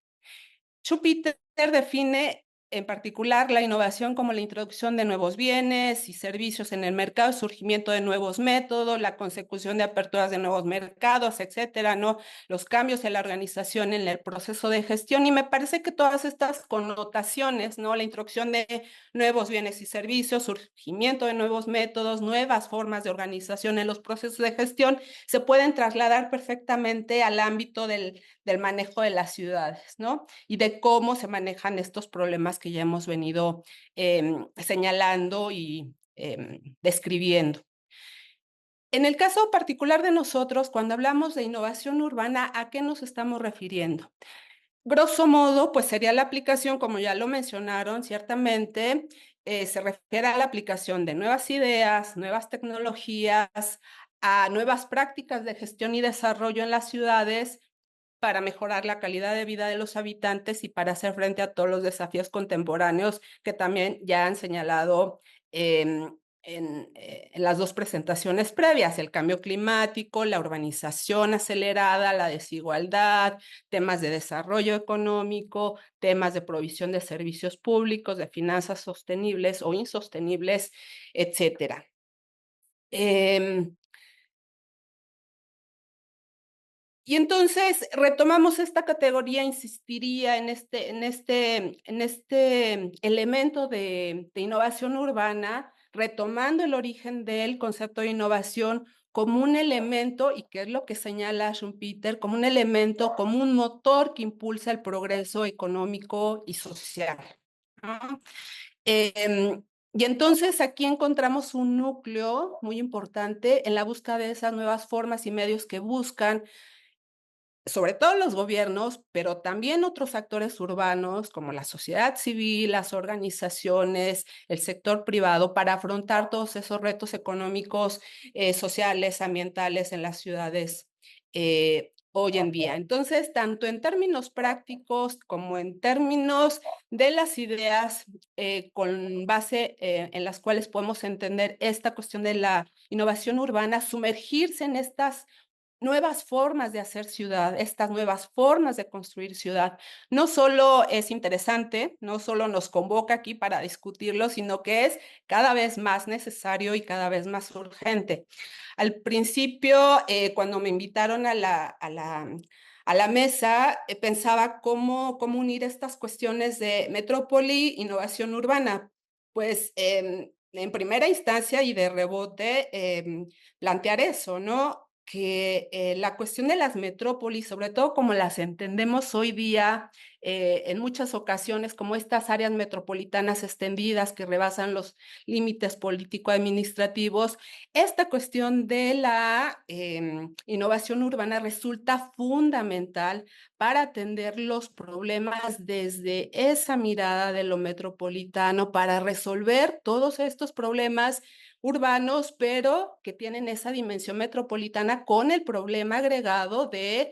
Schumpeter define en particular la innovación como la introducción de nuevos bienes y servicios en el mercado, el surgimiento de nuevos métodos, la consecución de aperturas de nuevos mercados, etcétera, ¿no? Los cambios en la organización, en el proceso de gestión. Y me parece que todas estas connotaciones, ¿no? La introducción de nuevos bienes y servicios, surgimiento de nuevos métodos, nuevas formas de organización en los procesos de gestión, se pueden trasladar perfectamente al ámbito del manejo de las ciudades, ¿no? Y de cómo se manejan estos problemas que ya hemos venido señalando y describiendo. En el caso particular de nosotros, cuando hablamos de innovación urbana, ¿a qué nos estamos refiriendo? Grosso modo, pues sería la aplicación, como ya lo mencionaron, ciertamente, se refiere a la aplicación de nuevas ideas, nuevas tecnologías, a nuevas prácticas de gestión y desarrollo en las ciudades para mejorar la calidad de vida de los habitantes y para hacer frente a todos los desafíos contemporáneos que también ya han señalado en las dos presentaciones previas, el cambio climático, la urbanización acelerada, la desigualdad, temas de desarrollo económico, temas de provisión de servicios públicos, de finanzas sostenibles o insostenibles, etcétera. Y entonces retomamos esta categoría, insistiría en este elemento de innovación urbana, retomando el origen del concepto de innovación como un elemento, y que es lo que señala Schumpeter, como un elemento, como un motor que impulsa el progreso económico y social, ¿no? Em, y entonces aquí encontramos un núcleo muy importante en la búsqueda de esas nuevas formas y medios que buscan sobre todo los gobiernos, pero también otros actores urbanos como la sociedad civil, las organizaciones, el sector privado, para afrontar todos esos retos económicos, sociales, ambientales en las ciudades hoy en día. Entonces, tanto en términos prácticos como en términos de las ideas con base en las cuales podemos entender esta cuestión de la innovación urbana, sumergirse en estas nuevas formas de hacer ciudad, estas nuevas formas de construir ciudad. No solo es interesante, no solo nos convoca aquí para discutirlo, sino que es cada vez más necesario y cada vez más urgente. Al principio, cuando me invitaron a la mesa, pensaba cómo unir estas cuestiones de metrópoli, innovación urbana. Pues en primera instancia y de rebote, plantear eso, ¿no? Que la cuestión de las metrópolis, sobre todo como las entendemos hoy día, en muchas ocasiones como estas áreas metropolitanas extendidas que rebasan los límites político-administrativos, esta cuestión de la innovación urbana resulta fundamental para atender los problemas desde esa mirada de lo metropolitano, para resolver todos estos problemas urbanos, pero que tienen esa dimensión metropolitana con el problema agregado de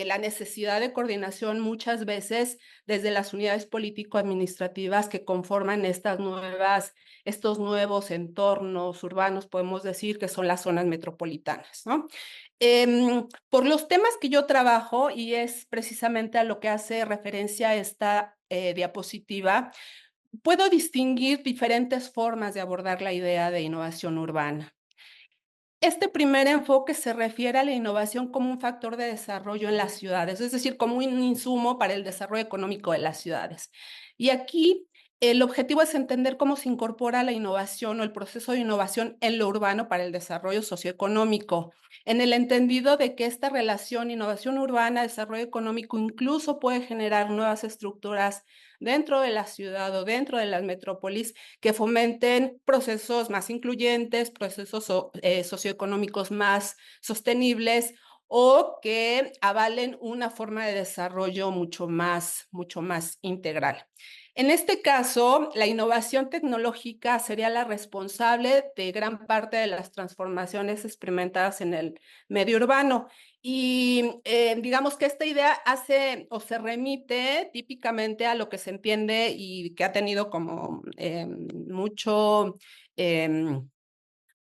la necesidad de coordinación muchas veces desde las unidades político-administrativas que conforman estos nuevos entornos urbanos, podemos decir que son las zonas metropolitanas, ¿no? Por los temas que yo trabajo, y es precisamente a lo que hace referencia esta diapositiva, puedo distinguir diferentes formas de abordar la idea de innovación urbana. Este primer enfoque se refiere a la innovación como un factor de desarrollo en las ciudades, es decir, como un insumo para el desarrollo económico de las ciudades. Y aquí el objetivo es entender cómo se incorpora la innovación o el proceso de innovación en lo urbano para el desarrollo socioeconómico, en el entendido de que esta relación innovación urbana, desarrollo económico, incluso puede generar nuevas estructuras dentro de la ciudad o dentro de las metrópolis que fomenten procesos más incluyentes, procesos socioeconómicos más sostenibles o que avalen una forma de desarrollo mucho más integral. En este caso, la innovación tecnológica sería la responsable de gran parte de las transformaciones experimentadas en el medio urbano. Y digamos que esta idea hace o se remite típicamente a lo que se entiende y que ha tenido como mucho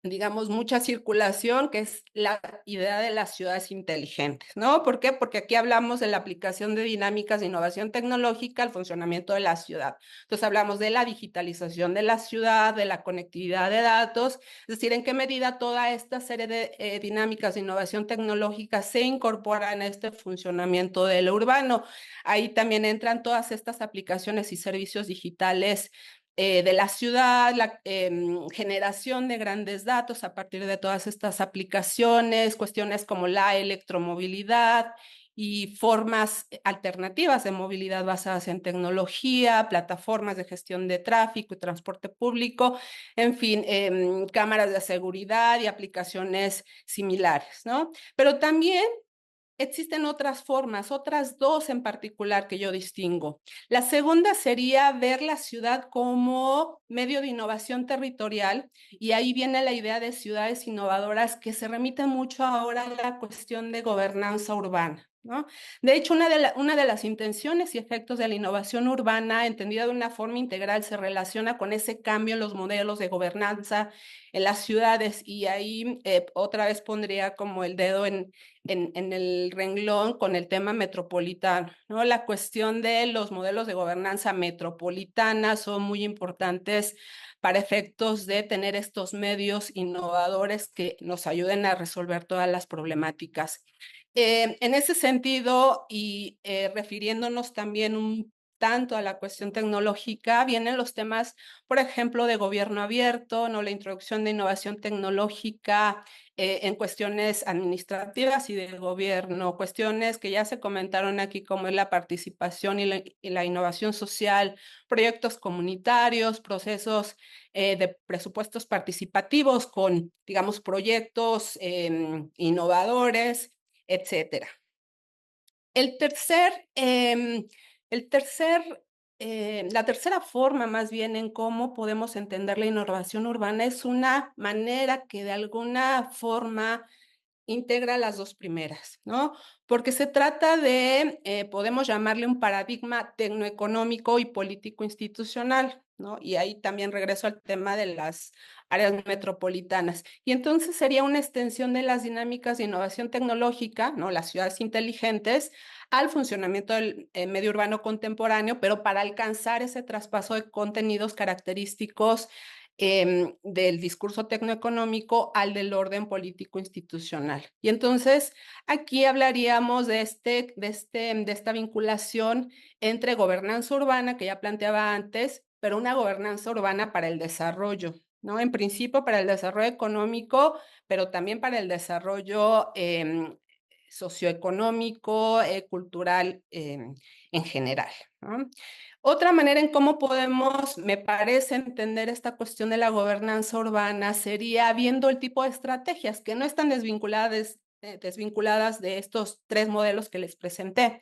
digamos, mucha circulación, que es la idea de las ciudades inteligentes, ¿no? ¿Por qué? Porque aquí hablamos de la aplicación de dinámicas de innovación tecnológica al funcionamiento de la ciudad. Entonces hablamos de la digitalización de la ciudad, de la conectividad de datos, es decir, en qué medida toda esta serie de dinámicas de innovación tecnológica se incorporan a este funcionamiento de lo urbano. Ahí también entran todas estas aplicaciones y servicios digitales de la ciudad, la generación de grandes datos a partir de todas estas aplicaciones, cuestiones como la electromovilidad y formas alternativas de movilidad basadas en tecnología, plataformas de gestión de tráfico y transporte público, en fin, cámaras de seguridad y aplicaciones similares, ¿no? Pero también existen otras formas, otras dos en particular que yo distingo. La segunda sería ver la ciudad como medio de innovación territorial, y ahí viene la idea de ciudades innovadoras que se remite mucho ahora a la cuestión de gobernanza urbana, ¿no? De hecho, una de las intenciones y efectos de la innovación urbana, entendida de una forma integral, se relaciona con ese cambio en los modelos de gobernanza en las ciudades, y ahí otra vez pondría como el dedo en el renglón con el tema metropolitano, ¿no? La cuestión de los modelos de gobernanza metropolitana son muy importantes para efectos de tener estos medios innovadores que nos ayuden a resolver todas las problemáticas. En ese sentido, y refiriéndonos también un tanto a la cuestión tecnológica, vienen los temas, por ejemplo, de gobierno abierto, ¿no? La introducción de innovación tecnológica en cuestiones administrativas y de gobierno, cuestiones que ya se comentaron aquí, como es la participación y la innovación social, proyectos comunitarios, procesos de presupuestos participativos con, digamos, proyectos innovadores, etcétera. El tercer, la tercera forma más bien en cómo podemos entender la innovación urbana es una manera que de alguna forma integra las dos primeras, ¿no? Porque se trata de, podemos llamarle un paradigma tecnoeconómico y político institucional, ¿no? Y ahí también regreso al tema de las áreas metropolitanas. Y entonces sería una extensión de las dinámicas de innovación tecnológica, ¿no? Las ciudades inteligentes, al funcionamiento del medio urbano contemporáneo, pero para alcanzar ese traspaso de contenidos característicos del discurso tecnoeconómico al del orden político institucional. Y entonces aquí hablaríamos de esta vinculación entre gobernanza urbana, que ya planteaba antes, pero una gobernanza urbana para el desarrollo, ¿no? En principio para el desarrollo económico, pero también para el desarrollo socioeconómico, cultural en general, ¿no? Otra manera en cómo podemos, me parece, entender esta cuestión de la gobernanza urbana sería viendo el tipo de estrategias que no están desvinculadas de estos tres modelos que les presenté.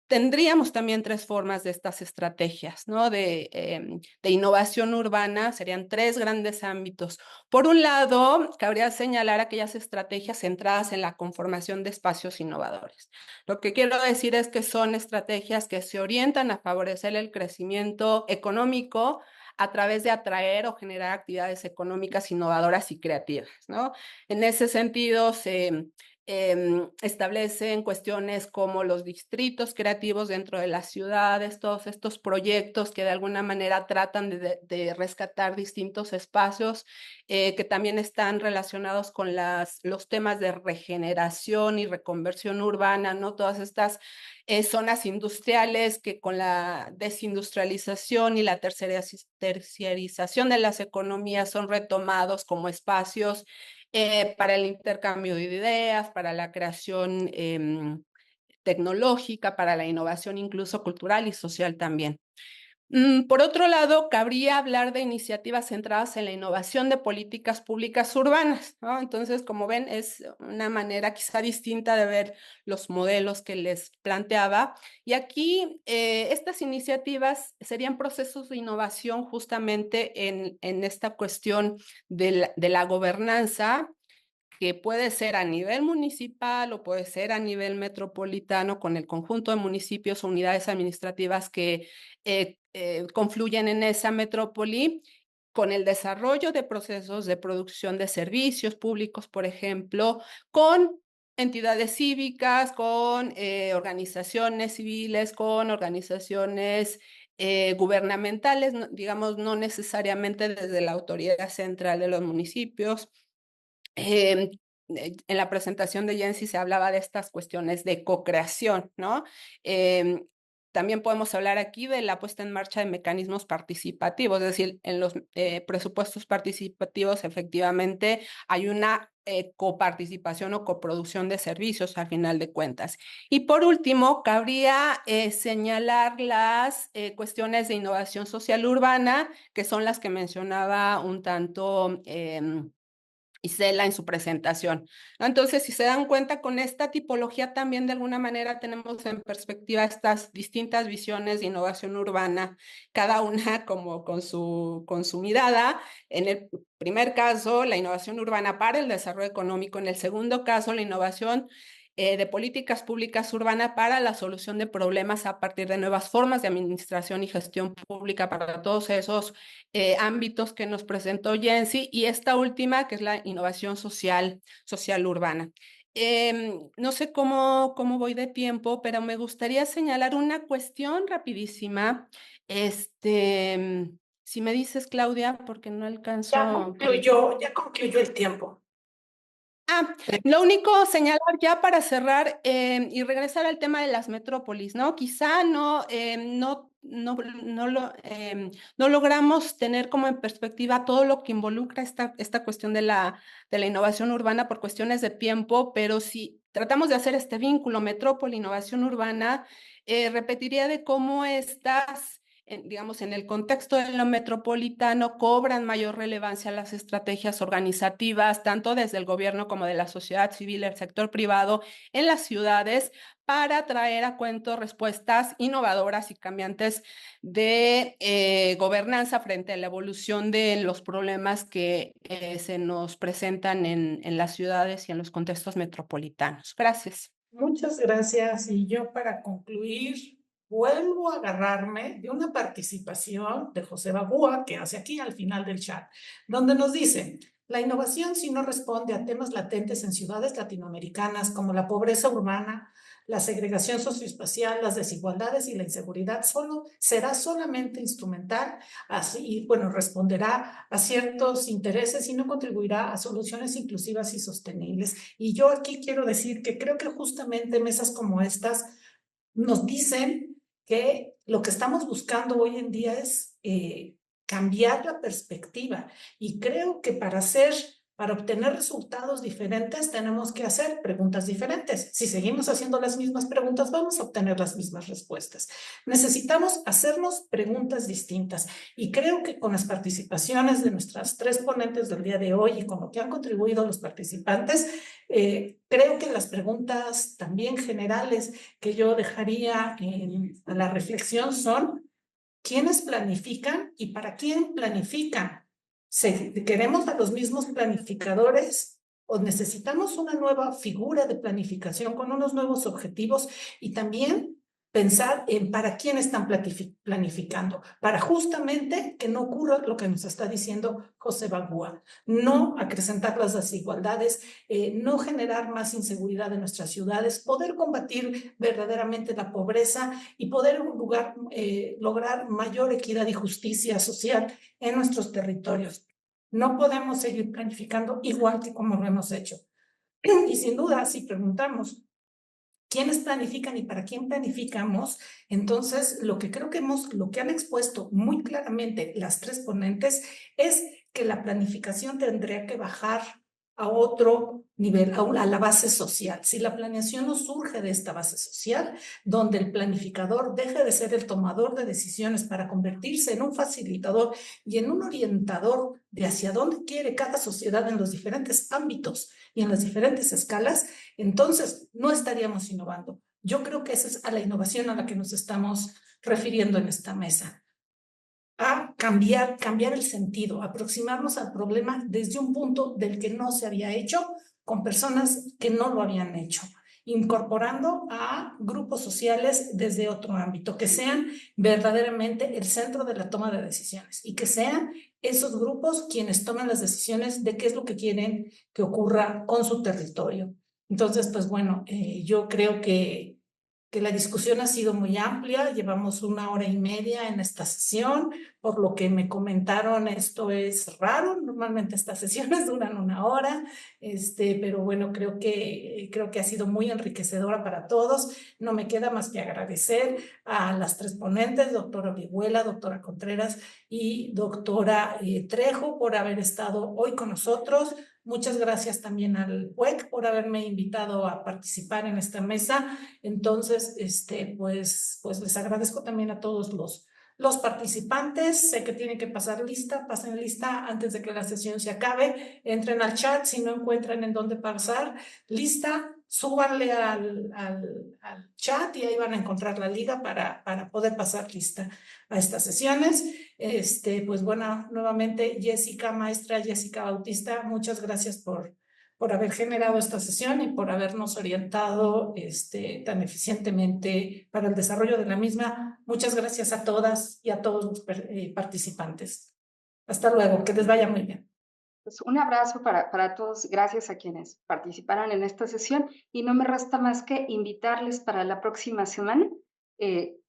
Tendríamos también tres formas de estas estrategias, ¿no? De innovación urbana, serían tres grandes ámbitos. Por un lado, cabría señalar aquellas estrategias centradas en la conformación de espacios innovadores. Lo que quiero decir es que son estrategias que se orientan a favorecer el crecimiento económico a través de atraer o generar actividades económicas innovadoras y creativas, ¿no? En ese sentido, establecen cuestiones como los distritos creativos dentro de las ciudades, todos estos proyectos que de alguna manera tratan de rescatar distintos espacios que también están relacionados con los temas de regeneración y reconversión urbana, ¿no? Todas estas zonas industriales que con la desindustrialización y la terciarización de las economías son retomados como espacios para el intercambio de ideas, para la creación tecnológica, para la innovación incluso cultural y social también. Por otro lado, cabría hablar de iniciativas centradas en la innovación de políticas públicas urbanas, ¿no? Entonces, como ven, es una manera quizá distinta de ver los modelos que les planteaba. Y aquí, estas iniciativas serían procesos de innovación justamente en esta cuestión de la gobernanza, que puede ser a nivel municipal o puede ser a nivel metropolitano con el conjunto de municipios o unidades administrativas que confluyen en esa metrópoli, con el desarrollo de procesos de producción de servicios públicos, por ejemplo, con entidades cívicas, con organizaciones civiles, con organizaciones gubernamentales, digamos, no necesariamente desde la autoridad central de los municipios. En la presentación de Jensi se hablaba de estas cuestiones de co-creación, ¿no? También podemos hablar aquí de la puesta en marcha de mecanismos participativos, es decir, en los presupuestos participativos efectivamente hay una coparticipación o coproducción de servicios al final de cuentas. Y por último, cabría señalar las cuestiones de innovación social urbana, que son las que mencionaba un tanto Isela en su presentación, ¿no? Entonces, si se dan cuenta, con esta tipología también de alguna manera tenemos en perspectiva estas distintas visiones de innovación urbana, cada una como con su mirada. En el primer caso, la innovación urbana para el desarrollo económico; en el segundo caso, la innovación de políticas públicas urbanas para la solución de problemas a partir de nuevas formas de administración y gestión pública para todos esos ámbitos que nos presentó Jensi, y esta última que es la innovación social urbana. No sé cómo voy de tiempo, pero me gustaría señalar una cuestión rapidísima. Si me dices, Claudia, porque no alcanzo. Ya concluyó el tiempo. Lo único señalar ya para cerrar y regresar al tema de las metrópolis, ¿no? Quizá no logramos tener como en perspectiva todo lo que involucra esta cuestión de la innovación urbana por cuestiones de tiempo, pero si tratamos de hacer este vínculo metrópoli, innovación urbana, repetiría de cómo digamos, en el contexto de lo metropolitano, cobran mayor relevancia las estrategias organizativas, tanto desde el gobierno como de la sociedad civil, el sector privado, en las ciudades, para traer a cuento respuestas innovadoras y cambiantes de gobernanza frente a la evolución de los problemas que se nos presentan en las ciudades y en los contextos metropolitanos. Gracias. Muchas gracias. Y yo para concluir, vuelvo a agarrarme de una participación de José Bagúa que hace aquí al final del chat, donde nos dice, la innovación si no responde a temas latentes en ciudades latinoamericanas como la pobreza urbana, la segregación socioespacial, las desigualdades y la inseguridad, será solamente instrumental, así, bueno, responderá a ciertos intereses y no contribuirá a soluciones inclusivas y sostenibles. Y yo aquí quiero decir que creo que justamente mesas como estas nos dicen que lo que estamos buscando hoy en día es cambiar la perspectiva. Y creo que para obtener resultados diferentes, tenemos que hacer preguntas diferentes. Si seguimos haciendo las mismas preguntas, vamos a obtener las mismas respuestas. Necesitamos hacernos preguntas distintas. Y creo que con las participaciones de nuestras 3 ponentes del día de hoy y con lo que han contribuido los participantes, creo que las preguntas también generales que yo dejaría a la reflexión son: ¿quiénes planifican y para quién planifican? ¿Queremos a los mismos planificadores o necesitamos una nueva figura de planificación con unos nuevos objetivos? Y también pensar en para quién están planificando, para justamente que no ocurra lo que nos está diciendo José Bagúa, no acrecentar las desigualdades, no generar más inseguridad en nuestras ciudades, poder combatir verdaderamente la pobreza y poder lograr mayor equidad y justicia social en nuestros territorios. No podemos seguir planificando igual que como lo hemos hecho. Y sin duda, si preguntamos quiénes planifican y para quién planificamos, entonces lo que creo que lo que han expuesto muy claramente las 3 ponentes es que la planificación tendría que bajar a otro nivel, a la base social. Si la planeación no surge de esta base social, donde el planificador deje de ser el tomador de decisiones para convertirse en un facilitador y en un orientador de hacia dónde quiere cada sociedad en los diferentes ámbitos y en las diferentes escalas, entonces no estaríamos innovando. Yo creo que esa es a la innovación a la que nos estamos refiriendo en esta mesa. A cambiar el sentido, aproximarnos al problema desde un punto del que no se había hecho, con personas que no lo habían hecho, incorporando a grupos sociales desde otro ámbito, que sean verdaderamente el centro de la toma de decisiones y que sean esos grupos quienes toman las decisiones de qué es lo que quieren que ocurra con su territorio. Entonces, pues bueno, yo creo que la discusión ha sido muy amplia, llevamos 1 hora y media en esta sesión, por lo que me comentaron, esto es raro, normalmente estas sesiones duran 1 hora, pero bueno, creo que ha sido muy enriquecedora para todos. No me queda más que agradecer a las 3 ponentes, doctora Orihuela, doctora Contreras y doctora Trejo, por haber estado hoy con nosotros. Muchas gracias también al PUEC por haberme invitado a participar en esta mesa. Entonces, pues les agradezco también a todos los participantes. Sé que tienen que pasar lista, pasen lista antes de que la sesión se acabe. Entren al chat si no encuentran en dónde pasar lista, súbanle al chat y ahí van a encontrar la liga para poder pasar lista a estas sesiones. Pues bueno, nuevamente maestra Jessica Bautista, muchas gracias por haber generado esta sesión y por habernos orientado tan eficientemente para el desarrollo de la misma. Muchas gracias a todas y a todos los participantes. Hasta luego, que les vaya muy bien. Pues un abrazo para todos, gracias a quienes participaron en esta sesión y no me resta más que invitarles para la próxima semana,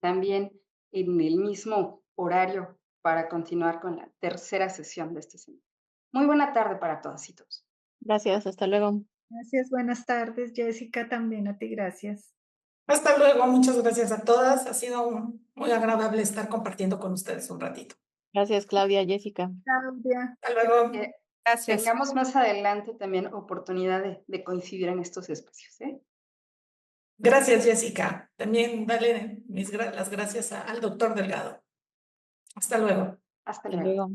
también en el mismo horario para continuar con la tercera sesión de este seminario. Muy buena tarde para todas y todos. Gracias, hasta luego. Gracias, buenas tardes, Jessica, también a ti, gracias. Hasta luego, muchas gracias a todas. Ha sido muy agradable estar compartiendo con ustedes un ratito. Gracias, Claudia, Jessica. Claudia. Hasta luego. Gracias. Tengamos más adelante también oportunidad de coincidir en estos espacios, ¿eh? Gracias, Jessica. También dale las gracias al doctor Delgado. Hasta luego. Hasta Hasta luego. luego.